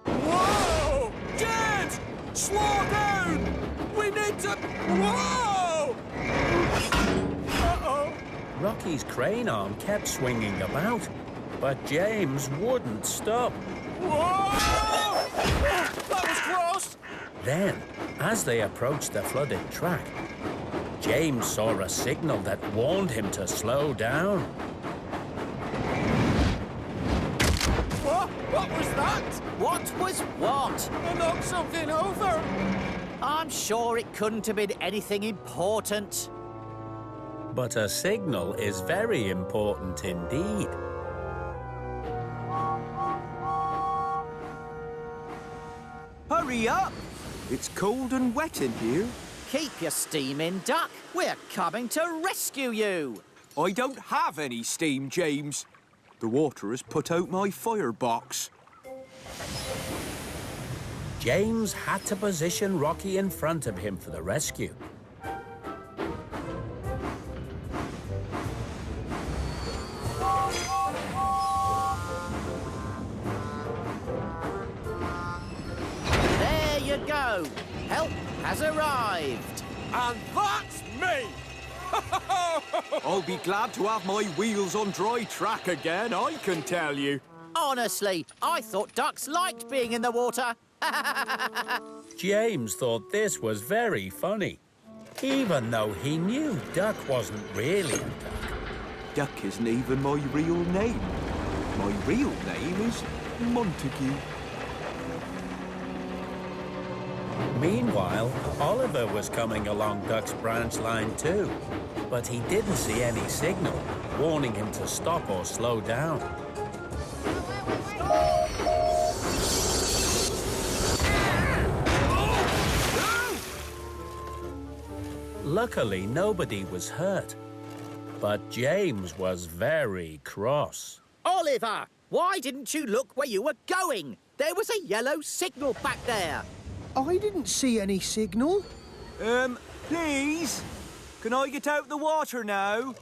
Whoa! James! Slow down! We need to... Whoa! Uh-oh! Rocky's crane arm kept swinging about, but James wouldn't stop. Whoa! That was close! Then, as they approached the flooded track, James saw a signal that warned him to slow down. What was that? What was what? I knocked something over. I'm sure it couldn't have been anything important. But a signal is very important indeed. Hurry up! It's cold and wet in here. Keep your steam in, Duck. We're coming to rescue you. I don't have any steam, James. The water has put out my firebox. James had to position Rocky in front of him for the rescue. There you go. Help has arrived. And that's me! I'll be glad to have my wheels on dry track again, I can tell you. Honestly, I thought ducks liked being in the water. James thought this was very funny, even though he knew Duck wasn't really a duck. Duck isn't even my real name. My real name is Montague. Meanwhile, Oliver was coming along Duck's branch line too, but he didn't see any signal warning him to stop or slow down. Luckily, nobody was hurt, but James was very cross. Oliver, why didn't you look where you were going? There was a yellow signal back there. I didn't see any signal. Please? Can I get out the water now?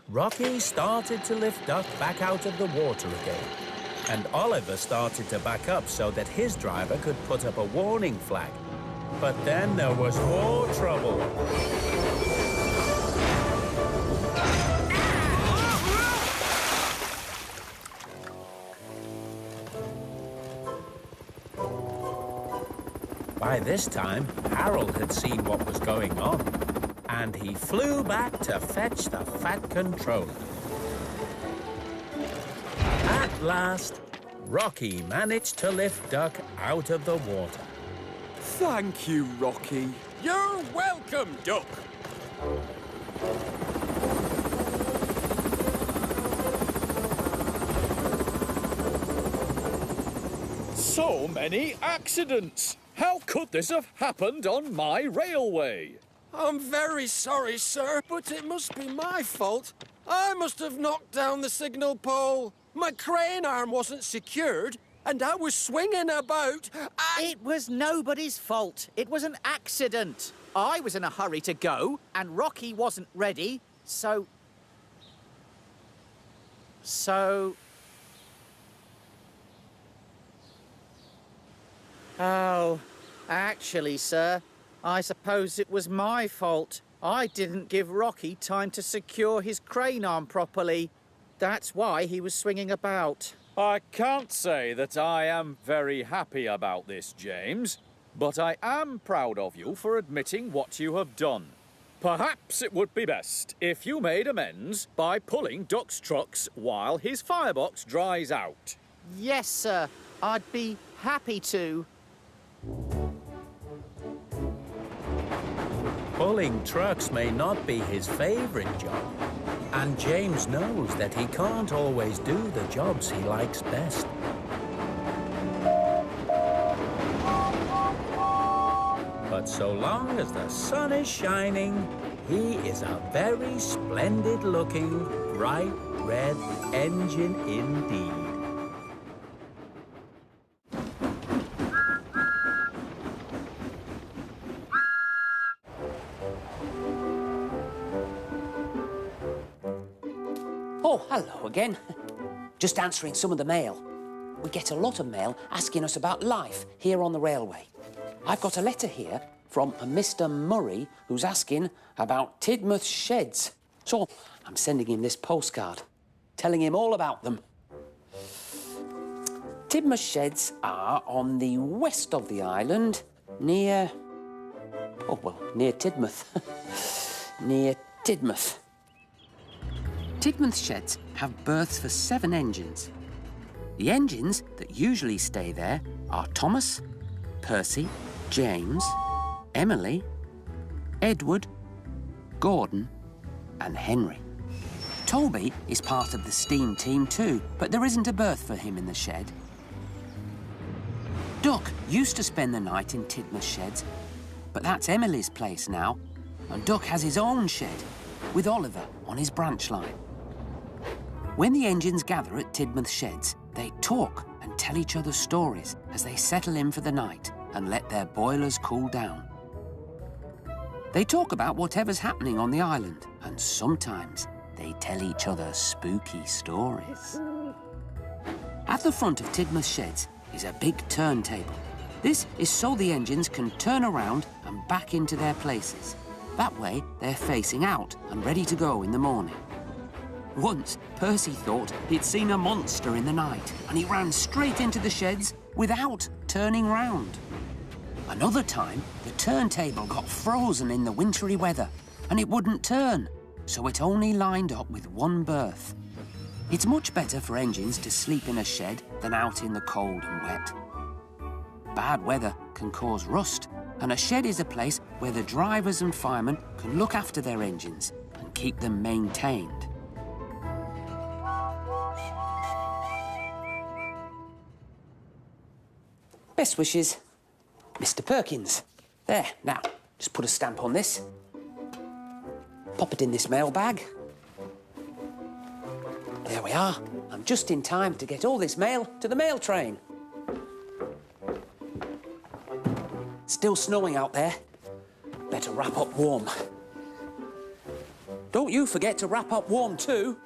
Rocky started to lift Duck back out of the water again, and Oliver started to back up so that his driver could put up a warning flag. But then there was more trouble. By this time, Harold had seen what was going on, and he flew back to fetch the Fat Controller. At last, Rocky managed to lift Duck out of the water. Thank you, Rocky. You're welcome, Duck. So many accidents! How could this have happened on my railway? I'm very sorry, sir, but it must be my fault. I must have knocked down the signal pole. My crane arm wasn't secured, and I was swinging about. It was nobody's fault. It was an accident. I was in a hurry to go, and Rocky wasn't ready, so... Oh, actually, sir, I suppose it was my fault. I didn't give Rocky time to secure his crane arm properly. That's why he was swinging about. I can't say that I am very happy about this, James, but I am proud of you for admitting what you have done. Perhaps it would be best if you made amends by pulling Duck's trucks while his firebox dries out. Yes, sir. I'd be happy to. Pulling trucks may not be his favourite job, and James knows that he can't always do the jobs he likes best. But so long as the sun is shining, he is a very splendid-looking, bright red engine indeed. Oh, hello again. Just answering some of the mail. we get a lot of mail asking us about life here on the railway. I've got a letter here from a Mr. Murray who's asking about Tidmouth sheds. So I'm sending him this postcard, telling him all about them. Tidmouth sheds are on the west of the island, near... oh, well, near Tidmouth. Near Tidmouth. Tidmouth sheds have berths for 7 engines. The engines that usually stay there are Thomas, Percy, James, Emily, Edward, Gordon and Henry. Toby is part of the steam team too, but there isn't a berth for him in the shed. Duck used to spend the night in Tidmouth sheds, but that's Emily's place now, and Duck has his own shed with Oliver on his branch line. When the engines gather at Tidmouth sheds, they talk and tell each other stories as they settle in for the night and let their boilers cool down. They talk about whatever's happening on the island, and sometimes they tell each other spooky stories. At the front of Tidmouth sheds is a big turntable. This is so the engines can turn around and back into their places. That way, they're facing out and ready to go in the morning. Once, Percy thought he'd seen a monster in the night, and he ran straight into the sheds without turning round. Another time, the turntable got frozen in the wintry weather, and it wouldn't turn, so it only lined up with one berth. It's much better for engines to sleep in a shed than out in the cold and wet. Bad weather can cause rust, and a shed is a place where the drivers and firemen can look after their engines and keep them maintained. Best wishes, Mr. Perkins. There, now, just put a stamp on this. Pop it in this mailbag. There we are. I'm just in time to get all this mail to the mail train. Still snowing out there. Better wrap up warm. Don't you forget to wrap up warm too.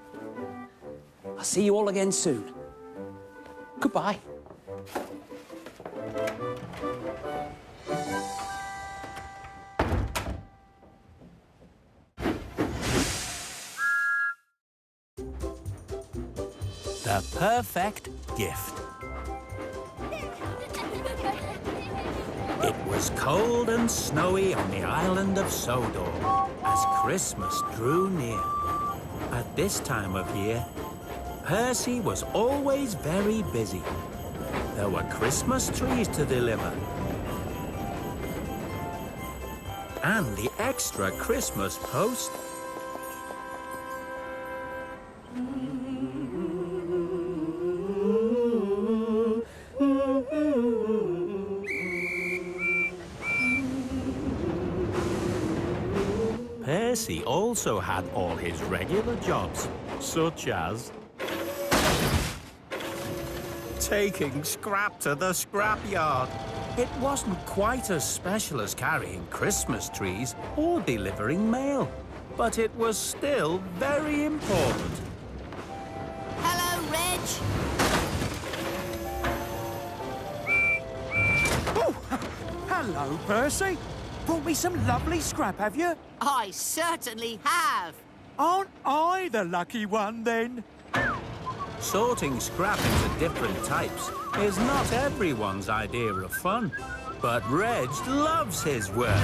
I'll see you all again soon. Goodbye. The perfect gift. It was cold and snowy on the island of Sodor as Christmas drew near. At this time of year, Percy was always very busy. There were Christmas trees to deliver. And the extra Christmas post. Percy also had all his regular jobs, such as taking scrap to the scrapyard. It wasn't quite as special as carrying Christmas trees or delivering mail, but it was still very important. Hello, Reg. Oh, hello, Percy. Brought me some lovely scrap, have you? I certainly have. Aren't I the lucky one, then? Sorting scrap into different types is not everyone's idea of fun, but Reg loves his work.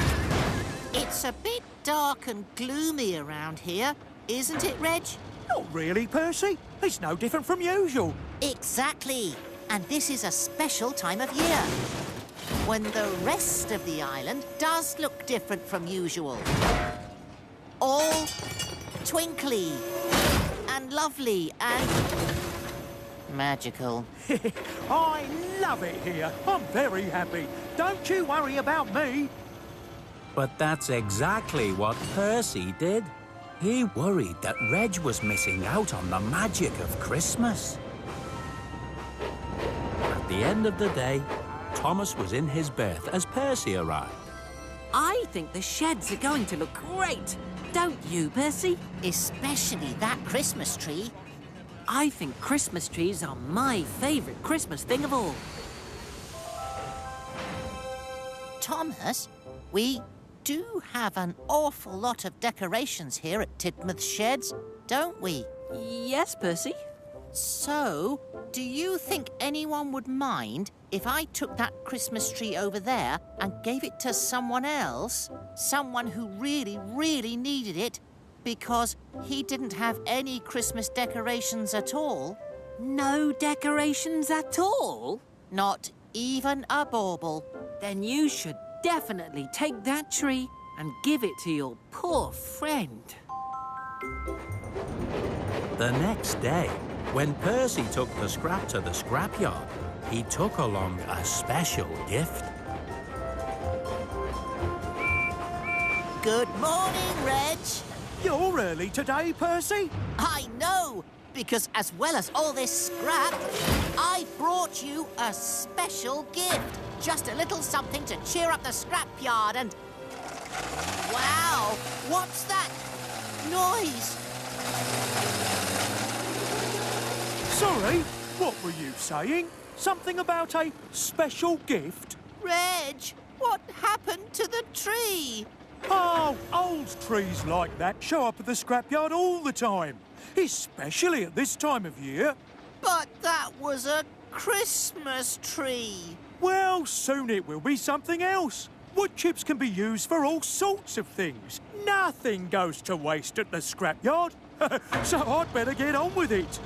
It's a bit dark and gloomy around here, isn't it, Reg? Not really, Percy. It's no different from usual. Exactly. And this is a special time of year, when the rest of the island does look different from usual. All twinkly and lovely and magical. I love it here. I'm very happy. Don't you worry about me. But that's exactly what Percy did. He worried that Reg was missing out on the magic of Christmas. At the end of the day, Thomas was in his berth as Percy arrived. I think the sheds are going to look great. Don't you, Percy? Especially that Christmas tree. I think Christmas trees are my favourite Christmas thing of all. Thomas, we do have an awful lot of decorations here at Tidmouth Sheds, don't we? Yes, Percy? So, do you think anyone would mind if I took that Christmas tree over there and gave it to someone else? Someone who really, really needed it because he didn't have any Christmas decorations at all? No decorations at all? Not even a bauble. Then you should definitely take that tree and give it to your poor friend. The next day, when Percy took the scrap to the scrapyard, he took along a special gift. Good morning, Reg. You're early today, Percy. I know, because as well as all this scrap, I brought you a special gift. Just a little something to cheer up the scrapyard and... Wow! What's that noise? Sorry, what were you saying? Something about a special gift? Reg, what happened to the tree? Oh, old trees like that show up at the scrapyard all the time, especially at this time of year. But that was a Christmas tree. Well, soon it will be something else. Wood chips can be used for all sorts of things. Nothing goes to waste at the scrapyard. So I'd better get on with it.